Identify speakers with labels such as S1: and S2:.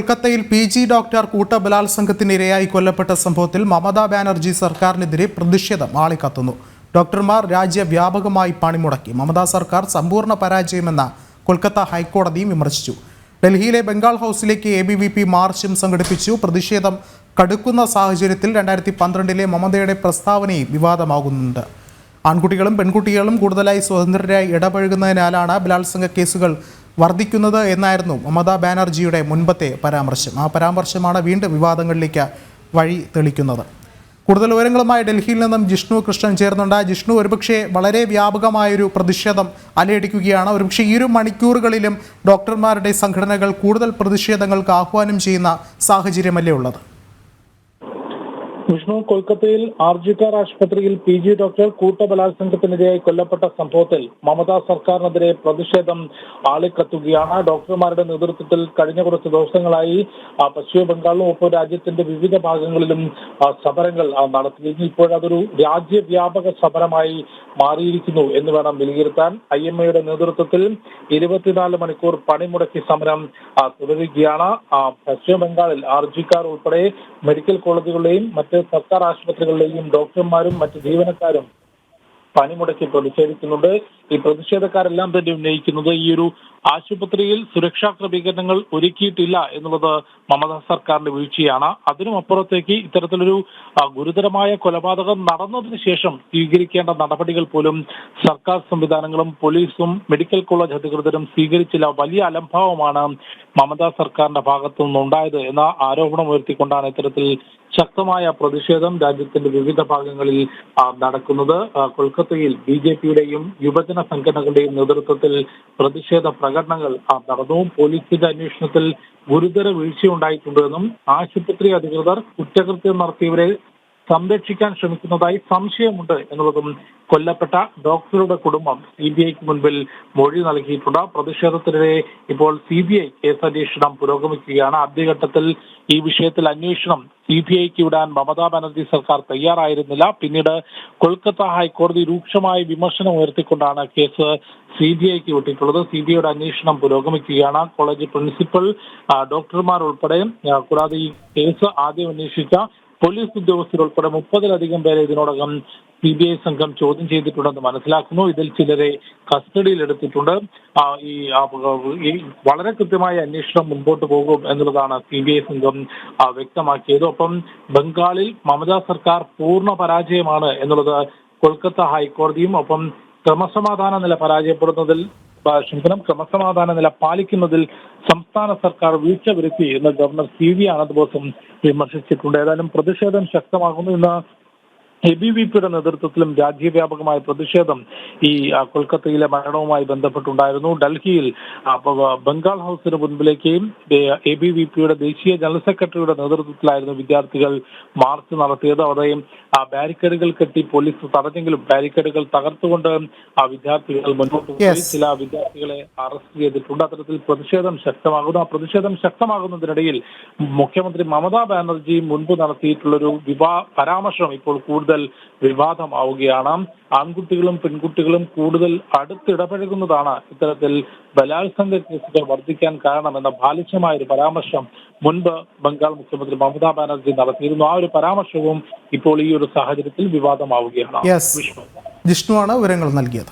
S1: കൊൽക്കത്തയിൽ PG doctor കൂട്ടബലാത്സംഗത്തിനിരയായി കൊല്ലപ്പെട്ട സംഭവത്തിൽ മമതാ ബാനർജി സർക്കാരിനെതിരെ പ്രതിഷേധം ആളിക്കത്തുന്നു. ഡോക്ടർമാർ രാജ്യവ്യാപകമായി പണിമുടക്കി. മമതാ സർക്കാർ സമ്പൂർണ്ണ പരാജയമെന്ന കൊൽക്കത്ത ഹൈക്കോടതിയും വിമർശിച്ചു. ഡൽഹിയിലെ ബംഗാൾ ഹൗസിലേക്ക് ABVP മാർച്ചും സംഘടിപ്പിച്ചു. പ്രതിഷേധം കടുക്കുന്ന സാഹചര്യത്തിൽ 2012 മമതയുടെ പ്രസ്താവനയും വിവാദമാകുന്നുണ്ട്. ആൺകുട്ടികളും പെൺകുട്ടികളും കൂടുതലായി സ്വതന്ത്രരായി ഇടപഴകുന്നതിനാലാണ് ബലാത്സംഗ കേസുകൾ വർദ്ധിക്കുന്നത് എന്നായിരുന്നു മമതാ ബാനർജിയുടെ മുൻപത്തെ പരാമർശം. ആ പരാമർശമാണ് വീണ്ടും വിവാദങ്ങളിലേക്ക് വഴി തെളിക്കുന്നത്. കൂടുതൽ വിവരങ്ങളുമായി ഡൽഹിയിൽ നിന്നും ജിഷ്ണു കൃഷ്ണൻ ചേർന്നുണ്ട്. ജിഷ്ണു, ഒരുപക്ഷെ വളരെ വ്യാപകമായൊരു പ്രതിഷേധം അലയടിക്കുകയാണ്. ഒരുപക്ഷെ ഈ ഒരു മണിക്കൂറുകളിലും ഡോക്ടർമാരുടെ സംഘടനകൾ കൂടുതൽ പ്രതിഷേധങ്ങൾക്ക് ആഹ്വാനം ചെയ്യുന്ന സാഹചര്യമല്ലേ ഉള്ളത്?
S2: വിഷ്ണു, കൊൽക്കത്തയിൽ ആർജിക്കർ ആശുപത്രിയിൽ PG ഡോക്ടർ കൂട്ടബലാത്സംഗത്തിനിരയായി കൊല്ലപ്പെട്ട സംഭവത്തിൽ മമതാ സർക്കാരിനെതിരെ പ്രതിഷേധം ആളിക്കത്തുകയാണ്. ഡോക്ടർമാരുടെ നേതൃത്വത്തിൽ കഴിഞ്ഞ കുറച്ച് ദിവസങ്ങളായി പശ്ചിമ ബംഗാളിലും ഒപ്പം രാജ്യത്തിന്റെ വിവിധ ഭാഗങ്ങളിലും സമരങ്ങൾ നടത്തിയിരുന്നു. ഇപ്പോഴതൊരു രാജ്യവ്യാപക സമരമായി മാറിയിരിക്കുന്നു എന്ന് വേണം വിലയിരുത്താൻ. IMA നേതൃത്വത്തിൽ 24 മണിക്കൂർ പണിമുടക്കി സമരം തുടരുകയാണ്. പശ്ചിമ ബംഗാളിൽ ആർജിക്കാർ ഉൾപ്പെടെ മെഡിക്കൽ കോളേജുകളുടെയും മറ്റ് സർക്കാർ ആശുപത്രികളിലെയും ഡോക്ടർമാരും മറ്റ് ജീവനക്കാരും പണിമുടക്കി പ്രതിഷേധിക്കുന്നുണ്ട്. ഈ പ്രതിഷേധക്കാരെല്ലാം തന്നെ ഉന്നയിക്കുന്നത് ഈ ഒരു ആശുപത്രിയിൽ സുരക്ഷാ ക്രമീകരണങ്ങൾ ഒരുക്കിയിട്ടില്ല എന്നുള്ളത് മമതാ സർക്കാരിന്റെ വീഴ്ചയാണ്. അതിനും അപ്പുറത്തേക്ക് ഇത്തരത്തിലൊരു ഗുരുതരമായ കൊലപാതകം നടന്നതിന് ശേഷം സ്വീകരിക്കേണ്ട നടപടികൾ പോലും സർക്കാർ സംവിധാനങ്ങളും പോലീസും മെഡിക്കൽ കോളേജ് അധികൃതരും സ്വീകരിച്ചില്ല. വലിയ അലംഭാവമാണ് മമതാ സർക്കാരിന്റെ ഭാഗത്തു നിന്നുണ്ടായത് എന്ന ആരോപണം ഉയർത്തിക്കൊണ്ടാണ് ഇത്തരത്തിൽ ശക്തമായ പ്രതിഷേധം രാജ്യത്തിന്റെ വിവിധ ഭാഗങ്ങളിൽ നടക്കുന്നത്. കൊൽക്കത്തയിൽ BJPയുടെയും യുവജന സംഘടനകളുടെയും നേതൃത്വത്തിൽ പ്രതിഷേധ പ്രകടനങ്ങൾ നടന്നു. പോലീസിന്റെ അന്വേഷണത്തിൽ ഗുരുതര വീഴ്ചയുണ്ടായിട്ടുണ്ടെന്നും ആശുപത്രി അധികൃതർ കുറ്റകൃത്യം നടത്തിയവരെ സംരക്ഷിക്കാൻ ശ്രമിക്കുന്നതായി സംശയമുണ്ട് എന്നുള്ളതും കൊല്ലപ്പെട്ട ഡോക്ടറുടെ കുടുംബം CBIക്ക് മുൻപിൽ മൊഴി നൽകിയിട്ടുണ്ട്. പ്രതിഷേധത്തിനിടെ ഇപ്പോൾ CBI കേസന്വേഷണം പുരോഗമിക്കുകയാണ്. ആദ്യഘട്ടത്തിൽ ഈ വിഷയത്തിൽ അന്വേഷണം CBIക്ക് വിടാൻ മമതാ ബാനർജി സർക്കാർ തയ്യാറായിരുന്നില്ല. പിന്നീട് കൊൽക്കത്ത ഹൈക്കോടതി രൂക്ഷമായ വിമർശനം ഉയർത്തിക്കൊണ്ടാണ് കേസ് CBIക്ക് വിട്ടിട്ടുള്ളത്. CBIയുടെ അന്വേഷണം പുരോഗമിക്കുകയാണ്. കോളേജ് പ്രിൻസിപ്പൽ, ഡോക്ടർമാർ ഉൾപ്പെടെ, കൂടാതെ ഈ കേസ് ആദ്യം അന്വേഷിച്ച പോലീസ് ഉദ്യോഗസ്ഥരുൾപ്പെടെ 30-ലധികം പേരെ ഇതിനോടകം CBI സംഘം ചോദ്യം ചെയ്തിട്ടുണ്ടെന്ന് മനസ്സിലാക്കുന്നു. ഇതിൽ ചിലരെ കസ്റ്റഡിയിലെടുത്തിട്ടുണ്ട്. ഈ വളരെ കൃത്യമായ അന്വേഷണം മുൻപോട്ട് പോകും എന്നുള്ളതാണ് CBI സംഘം വ്യക്തമാക്കിയത്. ഒപ്പം ബംഗാളിൽ മമതാ സർക്കാർ പൂർണ്ണ പരാജയമാണ് എന്നുള്ളത് കൊൽക്കത്ത ഹൈക്കോടതിയും, ഒപ്പം ക്രമസമാധാന നില പാലിക്കുന്നതിൽ സംസ്ഥാന സർക്കാർ വീഴ്ച വരുത്തി എന്ന് ഗവർണർ CV ആനന്ദ് ബോസും വിമർശിച്ചിട്ടുണ്ട്. ഏതായാലും പ്രതിഷേധം ശക്തമാകുന്നു. ഇന്ന് ABVPയുടെ നേതൃത്വത്തിലും രാജ്യവ്യാപകമായ പ്രതിഷേധം ഈ കൊൽക്കത്തയിലെ മരണവുമായി ബന്ധപ്പെട്ടുണ്ടായിരുന്നു. ഡൽഹിയിൽ ബംഗാൾ ഹൗസിന് മുൻപിലേക്ക് ABVPയുടെ ദേശീയ ജനറൽ സെക്രട്ടറിയുടെ നേതൃത്വത്തിലായിരുന്നു വിദ്യാർത്ഥികൾ മാർച്ച് നടത്തിയത്. അവിടെയും ബാരിക്കേഡുകൾ കെട്ടി പോലീസ് തടഞ്ഞെങ്കിലും ബാരിക്കേഡുകൾ തകർത്തുകൊണ്ട് വിദ്യാർത്ഥികൾ മുന്നോട്ട് പോയി. ചില വിദ്യാർത്ഥികളെ അറസ്റ്റ് ചെയ്തിട്ടുണ്ട്. അത്തരത്തിൽ പ്രതിഷേധം ശക്തമാകുന്നു. ആ പ്രതിഷേധം ശക്തമാകുന്നതിനിടയിൽ മുഖ്യമന്ത്രി മമതാ ബാനർജി മുൻപ് നടത്തിയിട്ടുള്ളൊരു പരാമർശം ഇപ്പോൾ കൂടുതൽ വിവാദമാവുകയാണ്. ആൺകുട്ടികളും പെൺകുട്ടികളും കൂടുതൽ അടുത്തിടപഴകുന്നതാണ് ഇത്തരത്തിൽ ബലാത്സംഗ കേസുകൾ വർദ്ധിക്കാൻ കാരണമെന്ന ബാലിശമായ ഒരു പരാമർശം മുൻപ് ബംഗാൾ മുഖ്യമന്ത്രി മമതാ ബാനർജി നടത്തിയിരുന്നു. ആ ഒരു പരാമർശവും ഇപ്പോൾ ഈ ഒരു സാഹചര്യത്തിൽ വിവാദമാവുകയാണ്.
S1: ജിഷ്ണുവാണ് വിവരങ്ങൾ നൽകിയത്.